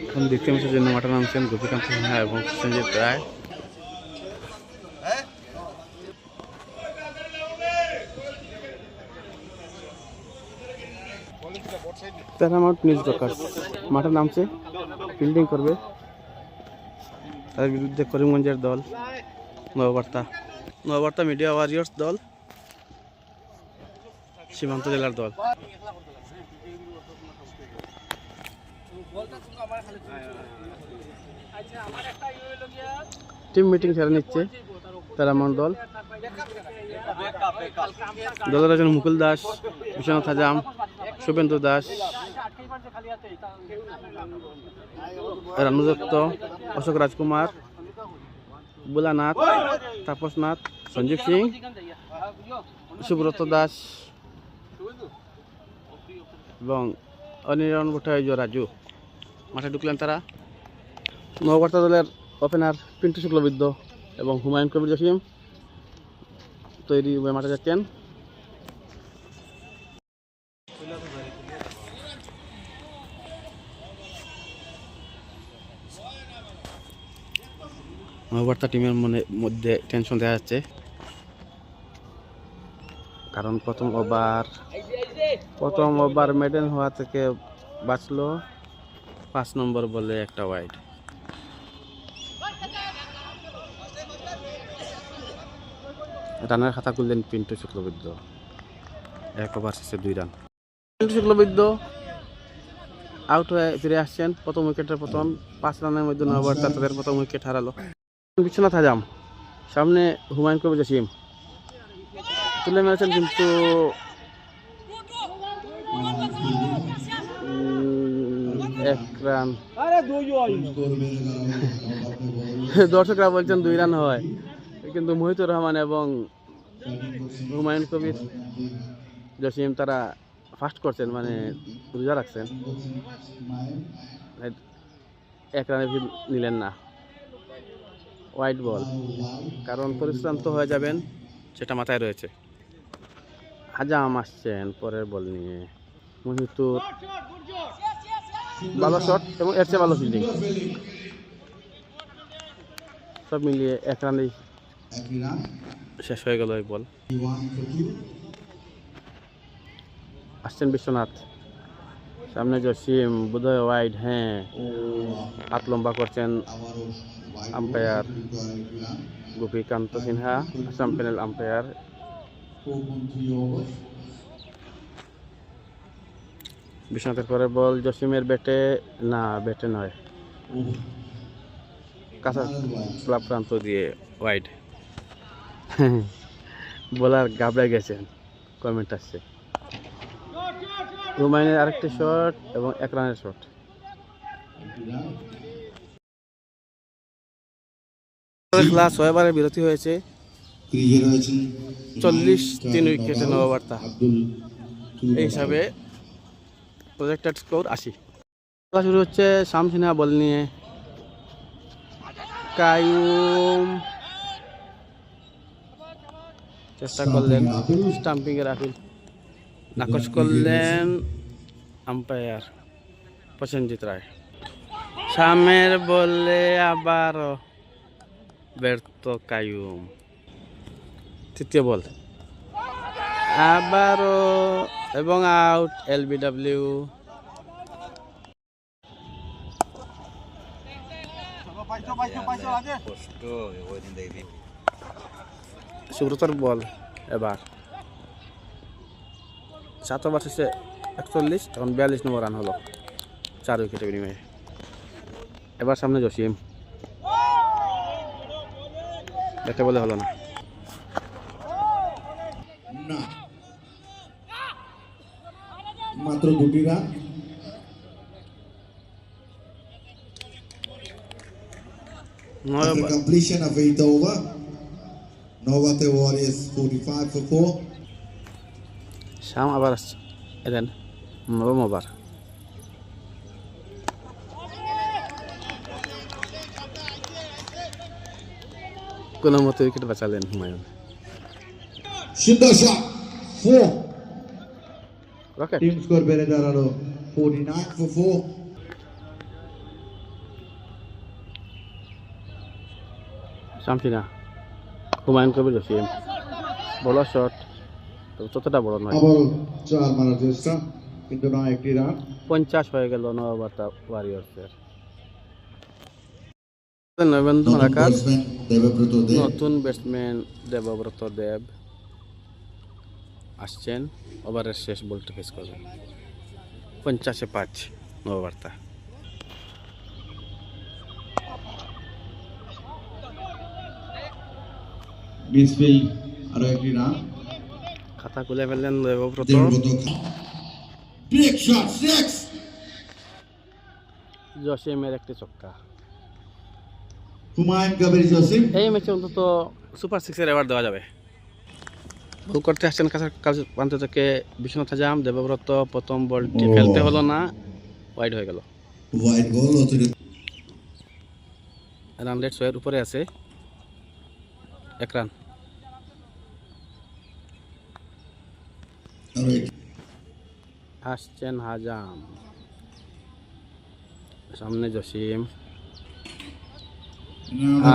এখন দেখতে ম্যাচের জন্য মাঠে নামছেন গোপীকান্ত সিনহা এবং সঞ্জিত রায়। প্যারামাউন্ট নিউজ ব্রডকাস্ট মাঠে নামছে, ফিল্ডিং করবে। তার বিরুদ্ধে করিমগঞ্জের দল নববার্তা মিডিয়া ওয়ারিয়র্স দল, সীমান্ত জেলার দল। টিম মিটিং সেরে নিচ্ছে প্যারামাউন্ট দল। দলের আছেন মুকুল দাস, বিশ্বনাথ হাজাম, শুভেন্দু দাস, রানু দত্ত, অশোক রাজকুমার, বুলানাথ, তাপসনাথ, সঞ্জীব সিং, সুব্রত দাস এবং অনিরণ ভট্টাচার্য রাজু মাঠে ঢুকলেন তারা। নববার্তা দলের ওপেনার পিন্টু শুক্লবৈদ্য এবং হুমায়ুন কবির জসিম তৈরি হয়ে মাঠে যাচ্ছেন। নববার্তা টিমের মধ্যে টেনশন দেখা যাচ্ছে, কারণ প্রথম ওভার মেডেন হওয়া থেকে বাঁচলো 5 নম্বর বলে একটা ওয়াইড। রানের খাতা খুললেন পিন্টু শুক্লবৈদ্য, 1 ওভার শেষে 2 রান। পিন্টু শুক্লবৈদ্য আউট হয়ে ফিরে আসছেন, প্রথম উইকেটের পতন। 5 রানের মধ্যে নববার্তা তাদের প্রথম উইকেট হারালো। বিশ্বনাথ হাজাম, সামনে হুমায়ুন কবির জসিম তুলে মেরেছেন, কিন্তু এক রান। দর্শকরা বলছেন 2 রান হয়, কিন্তু মহিতুর রহমান এবং হুমায়ুন কবির জসিম তারা ফাস্ট করছেন, মানে রোজা রাখছেন, 1 রানে নিলেন না। হোয়াইট বল, কারণ পরিশ্রান্ত হয়ে যাবেন সেটা মাথায় রয়েছে। হাজাম আসছেন পরের বল নিয়ে। মহিতুর ভালো শট এবং এর চেয়ে ভালো ফিল্ডিং, সব মিলিয়ে 1 রানেই শেষ হয়ে গেল এই বল। আসছেন বিশ্বনাথ, সামনে জসিম, বোধহয় ওয়াইড। হ্যাঁ, হাত লম্বা করছেন umpire Gopikanta Sinha, Assam panel umpire. বিশ্বনাথের পরে বল জসিমের ব্যাটে, না ব্যাটে নয়, কাঁচা স্লাব প্রান্ত দিয়ে ওয়াইড। বোলার ঘাবড়ে গেছেন, কমেন্ট আসছে। হুমায়ুনের আরেকটি শট এবং 1 রানের শট। খেলা 6 ওভারে বিরতি হয়েছে। 40-3 উইকেটে নববার্তা, এই হিসাবে প্রজেক্টেড স্কোর 80। খেলা শুরু হচ্ছে শাম সিনহা বল নিয়ে। কায়ুম চেষ্টা করলেন, স্টাম্পিং এর আপিল নাকচ করলেন আম্পায়ার প্রসেনজিৎ রায়। শামের বলে আবার ব্যর্থ কায়ুম। তৃতীয় বল আবারও এবং আউট, LBW। সুব্রতর বল এবার 7 ওভার শেষে 41, এখন 42 নম্বর রান হলো 4 উইকেটের বিনিময়ে। এবার সামনে জসিম, দেখতে বলে হলো না। মাত্র 2টি run. After completion of 8th over, Nobate Warriors 45 for 4. শাম আবার এলেন, নবম ওভার। কোনো মতো উইকেট বাঁচালেন হুমায়ুন। রকেট টিম স্কোর বেড়ে দাঁড়ালো 49 for 4. শামসিনা হুমায়ুন কবির জসিম বড় শট ততটা বড় নয়। আবারও 4 মারার চেষ্টা কিন্তু না একটি রান। 50 হয়ে গেল নববার্তা ওয়ারিয়র্সের। নবেন্দু নতুন মালাকার, ব্যাটসম্যান দেবব্রত দেব। নতুন ব্যাটসম্যান দেবব্রত দেব আসছেন, ওভারের শেষ বলটি ফেস করবেন। 50-5 নববার্তা। মিসফিল্ড আরো একটি রান। খাতা খুলে ফেললেন দেবব্রত। Debabrata break shot 6. জসিমের একটি ছক্কা। হুমায়ুন কবির জসিম। এই ম্যাচে অন্তত সুপার সিক্সের অ্যাওয়ার্ড দেওয়া যাবে। বল করতে আসছেন কাছে প্রান্ত থেকে বিশ্বনাথ হাজাম। দেবব্রত প্রথম বলটি খেলতে হলো না, ওয়াইড হয়ে গেল। ওয়াইড গোল অতিরিক্ত রান রেট 6 এর উপরে আছে, 1 রান। আরো একটি আসছেন হাজাম, সামনে জসিম,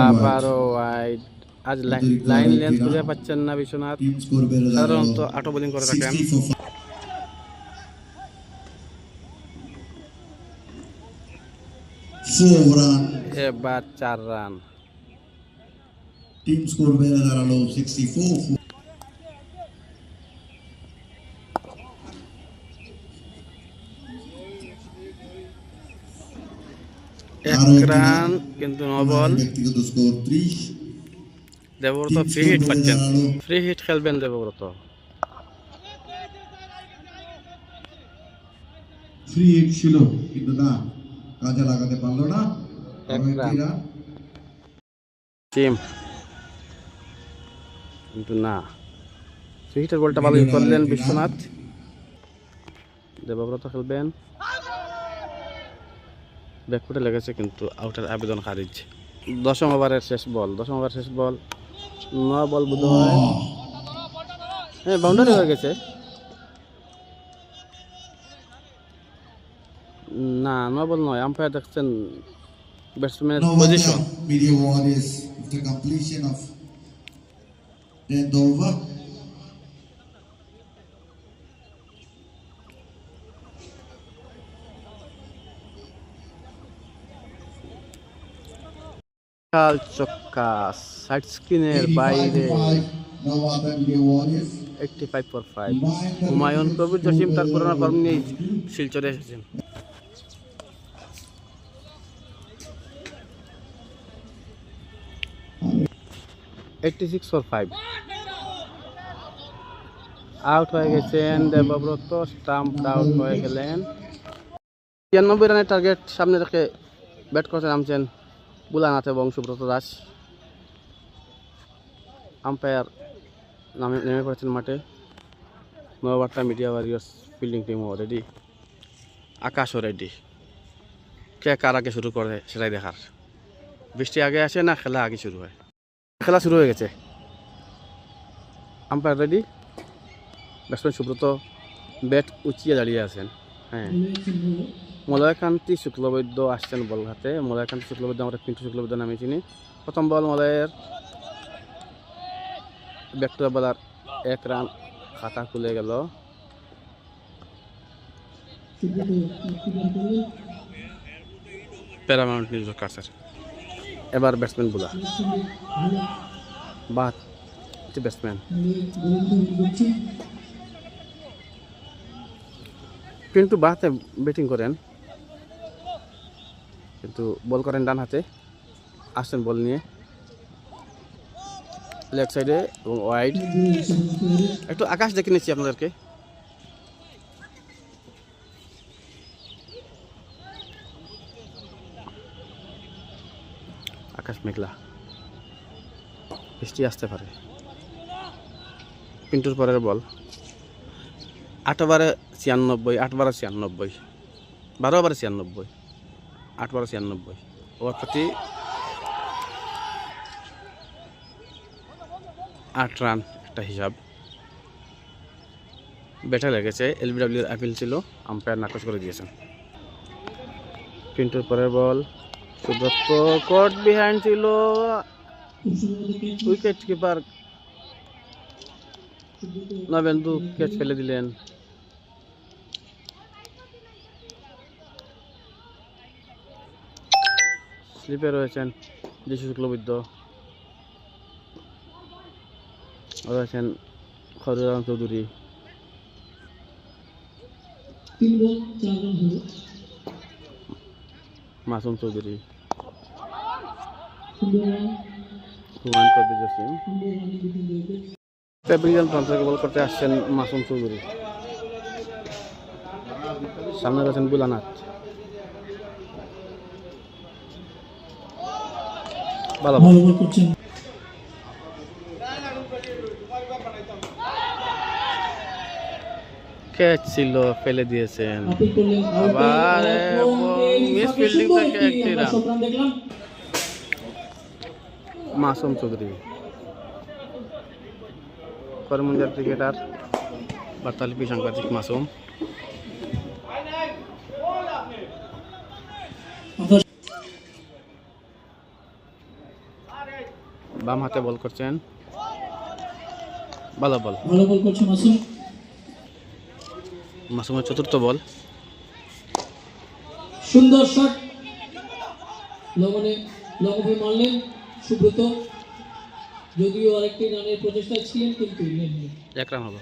আবারও ওয়াইড। আজ লাইন লেন্থ খুঁজে পাচ্ছেন না বিশ্বনাথ। টিম স্কোর বেড়ে দাঁড়ালো সাধারণত 8 বোলিং করে থাকেন। 60 for 5. রান। এবার 4 রান। টিম স্কোর বেড়ে দাঁড়ালো 64 for. আরো 1 একটি রান কিন্তু নো বল। ব্যক্তিগত স্কোর 30. দেবব্রত ফ্রি হিট পাচ্ছেন, ফ্রি হিট খেলবেন দেবব্রত। ফ্রি হিট ছিল কিন্তু না কাজে লাগাতে পারলো না। আরো 1 একটি রান। টিম কিন্তু না, ফ্রি হিটের বলটা ভালো করলেন বিশ্বনাথ। দেবব্রত খেলবেন, ব্যাকফুটে লেগেছে কিন্তু আউটের আবেদন খারিজ। 10ম ওভারের শেষ বল, 10ম ওভার শেষ বল, নো বল বোধ হয়। হ্যাঁ, বাউন্ডারি হয়ে গেছে। না, নো বল নয়, আম্পায়ার দেখছেন ব্যাটসম্যানের No position. wonder Media Warriors after completion of 10th over. কাল চক্কা সাইড স্ক্রিনের বাইরে। 85. No wonder Media Warriors. 85 for 5। Humayun Kabir Jasim তার পুরোনো ফর্ম নিয়ে শিলচরে এসেছেন। 86 for 5। আউট হয়ে গেছেন দেবব্রত, স্টাম্প আউট হয়ে গেলেন। 93 রানের টার্গেট সামনে রেখে ব্যাট করতে নামছেন বুলানাথ এবং সুব্রত দাস। আম্পায়ার নেমে পড়েছেন মাঠে। নববার্তা মিডিয়া ওয়ারিয়র্স ফিল্ডিং টিমও রেডি, আকাশও রেডি। কে কার আগে শুরু করে সেটাই দেখার। বৃষ্টি আগে আসে না খেলা আগে শুরু হয়? খেলা শুরু হয়ে গেছে। Umpire ready, batsman Subrata bat উঁচিয়ে দাঁড়িয়ে আছেন। হ্যাঁ, মলয়কান্তি শুক্লবৈদ্য আসছেন বল হাতে। মলয়কান্তি শুক্লবৈদ্য, আমরা পিন্টু শুক্লবৈদ্য নামে চিনি। প্রথম বল মলয়ের, ব্যাক টু দ্য বলার, 1 রান। খাতা খুলে গেল। Paramount news cursor. এবার ব্যাটসম্যান বুলা বাদ ব্যাটসম্যান কিন্তু বাহাতে ব্যাটিং করেন, কিন্তু বল করেন ডান হাতে। আসছেন বল নিয়ে লেগ সাইডে এবং ওয়াইড। একটু আকাশ দেখে নিচ্ছি আপনাদেরকে। আকাশ মেঘলা, বৃষ্টি আসতে পারে। পিন্টুর পরের বল, 8 ওভারে 96, 8 ওভারে 96, 12 ওভারে 96, 8 ওভারে 96। ওভার প্রতি 8 রান একটা হিসাব। ব্যাটে লেগেছে, এলবিডব্লিউর আপিল ছিল, আম্পায়ার নাকচ করে দিয়েছেন। পিন্টুর পরের বল, সুব্রত কোর্ট বিহাইন্ড ছিল, উইকেট কিপার নবেন্দু ক্যাচ ফেলে দিলেন। স্লিপে রয়েছেন যিশু শুক্লবৈদ্য, রয়েছেন খরুরাম চৌধুরী, মাসুম চৌধুরী, হুমায়ুন কবির জসিম। প্যাভিলিয়ন প্রান্ত থেকে বল করতে আসছেন মাসুম চৌধুরী, সামনে রয়েছেন বুলানাথ। ভালো বল করছেন, ক্যাচ ছিল, ফেলে দিয়েছেন। আবার মিস ফিল্ডিং থেকে একটি রান। মাসুম চৌধুরী করমঞ্জার ক্রিকেটার, বার্তালিপি সাংবাদিক মাসুম। বাম হাতে বল করছেন, ভালো বল করছে মাসুম। মাসুমের চতুর্থ বল, সুন্দর শট, লগনে মারলেন সুব্রত, যদিও আরেকটি রানের প্রচেষ্টা ছিলেন কিন্তু 1 রান হলো।